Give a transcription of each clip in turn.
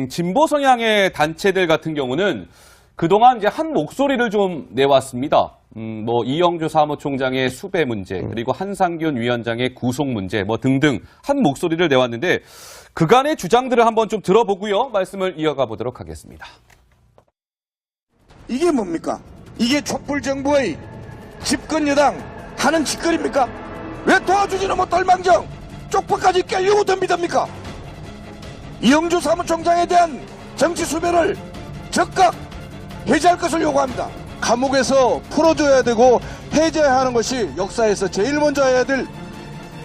진보 성향의 단체들 같은 경우는 그동안 이제 한 목소리를 좀 내왔습니다. 이영주 사무총장의 수배 문제, 그리고 한상균 위원장의 구속 문제, 등등 한 목소리를 내왔는데 그간의 주장들을 한번 좀 들어보고요. 말씀을 이어가 보도록 하겠습니다. 이게 뭡니까? 이게 촛불 정부의 집권 여당 하는 짓거리입니까? 왜 도와주지는 못할 망정 쪽파까지 깨려고 덤비답니까? 이영주 사무총장에 대한 정치 수배를 즉각 해제할 것을 요구합니다. 감옥에서 풀어줘야 되고 해제해야 하는 것이 역사에서 제일 먼저 해야 될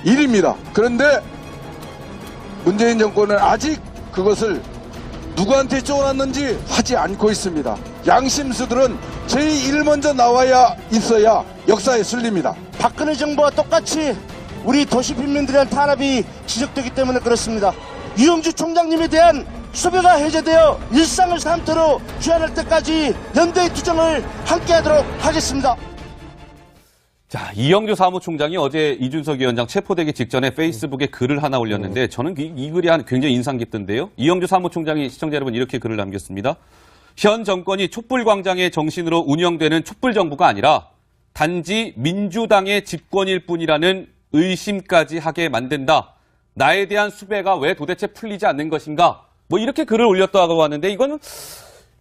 일입니다. 그런데 문재인 정권은 아직 그것을 누구한테 쪼놨는지 하지 않고 있습니다. 양심수들은 제일 먼저 나와야 있어야 역사에 쓸립니다. 박근혜 정부와 똑같이 우리 도시 빈민들에 대한 탄압이 지속되기 때문에 그렇습니다. 이영주 총장님에 대한 수배가 해제되어 일상을 삶토록 귀환할 때까지 연대의 투쟁을 함께하도록 하겠습니다. 자, 이영주 사무총장이 어제 이준석 위원장 체포되기 직전에 페이스북에 글을 하나 올렸는데 저는 이 글이 굉장히 인상 깊던데요. 이영주 사무총장이 시청자 여러분 이렇게 글을 남겼습니다. 현 정권이 촛불광장의 정신으로 운영되는 촛불정부가 아니라 단지 민주당의 집권일 뿐이라는 의심까지 하게 만든다. 나에 대한 수배가 왜 도대체 풀리지 않는 것인가? 이렇게 글을 올렸다고 하는데 이거는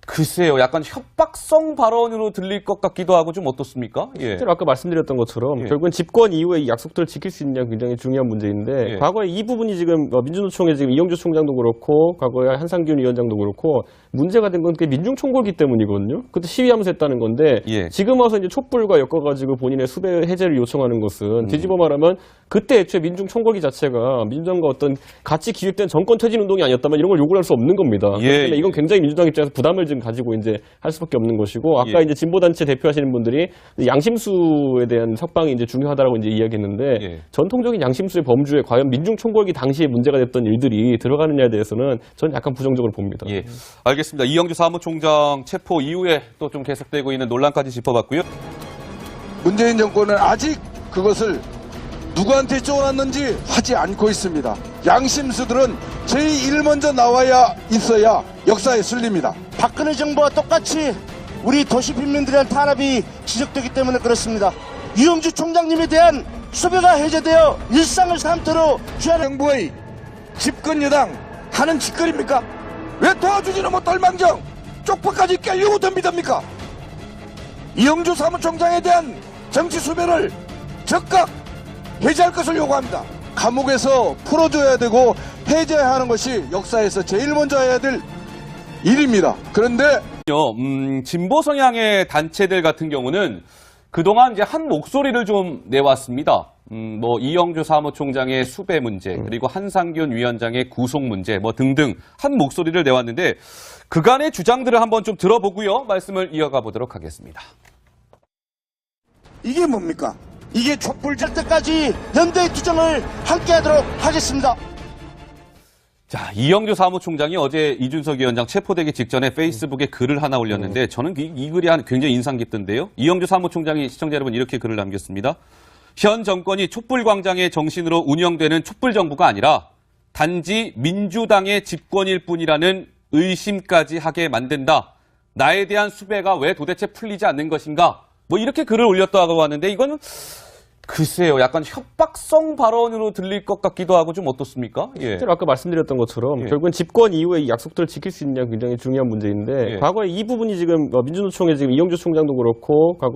글쎄요, 약간 협박성 발언으로 들릴 것 같기도 하고 좀 어떻습니까? 예. 실제로 아까 말씀드렸던 것처럼 결국은 집권 이후에 이 약속들을 지킬 수 있느냐 굉장히 중요한 문제인데 과거에 이 부분이 지금 민주노총의 지금 이영주 총장도 그렇고 과거에 한상균 위원장도 그렇고 문제가 된 건 그게 민중총궐기 때문이거든요. 그때 시위하면서 했다는 건데 지금 와서 이제 촛불과 엮어가지고 본인의 수배 해제를 요청하는 것은 뒤집어 말하면 그때 애초에 민중총궐기 자체가 민주당과 어떤 같이 기획된 정권 퇴진 운동이 아니었다면 이런 걸 요구할 수 없는 겁니다. 그렇기 때문에 이건 굉장히 민주당 입장에서 부담을 지금 가지고 이제 할 수밖에 없는 것이고 아까 이제 진보단체 대표하시는 분들이 양심수에 대한 석방이 이제 중요하다라고 이제 이야기했는데 전통적인 양심수의 범주에 과연 민중총궐기 당시에 문제가 됐던 일들이 들어가느냐에 대해서는 저는 약간 부정적으로 봅니다. 예. 알겠습니다. 이영주 사무총장 체포 이후에 또 좀 계속되고 있는 논란까지 짚어봤고요. 문재인 정권은 아직 그것을 누구한테 쪼놨는지 하지 않고 있습니다. 양심수들은 제일 먼저 나와야 있어야 역사에 쓸립니다. 박근혜 정부와 똑같이 우리 도시 빈민들에 대한 탄압이 지속되기 때문에 그렇습니다. 이영주 총장님에 대한 수배가 해제되어 일상을 삶토록 귀환 정부의 집권 여당 하는 짓거리입니까? 왜 도와주지는 못할 망정 쪽파까지 깨려고 덤비답니까? 이영주 사무총장에 대한 정치 수배를 즉각 해제할 것을 요구합니다. 감옥에서 풀어줘야 되고 해제해야 하는 것이 역사에서 제일 먼저 해야 될 일입니다. 그런데 진보 성향의 단체들 같은 경우는 그동안 이제 한 목소리를 좀 내왔습니다. 이영주 사무총장의 수배 문제, 그리고 한상균 위원장의 구속 문제, 등등 한 목소리를 내왔는데 그간의 주장들을 한번 좀 들어보고요. 말씀을 이어가 보도록 하겠습니다. 이게 뭡니까? 이게 촛불 될 때까지 연대의 투쟁을 함께하도록 하겠습니다. 자, 이영주 사무총장이 어제 이준석 위원장 체포되기 직전에 페이스북에 글을 하나 올렸는데 저는 이 글이 굉장히 인상 깊던데요. 이영주 사무총장이 시청자 여러분 이렇게 글을 남겼습니다. 현 정권이 촛불광장의 정신으로 운영되는 촛불정부가 아니라 단지 민주당의 집권일 뿐이라는 의심까지 하게 만든다. 나에 대한 수배가 왜 도대체 풀리지 않는 것인가? 이렇게 글을 올렸다고 하는데 이거는 글쎄요, 약간 협박성 발언으로 들릴 것 같기도 하고 좀 어떻습니까? 실제로 아까 말씀드렸던 것처럼 결국은 집권 이후에 이 약속들을 지킬 수 있느냐 굉장히 중요한 문제인데 과거에 이 부분이 지금 민주노총의 지금 이영주 총장도 그렇고 과거에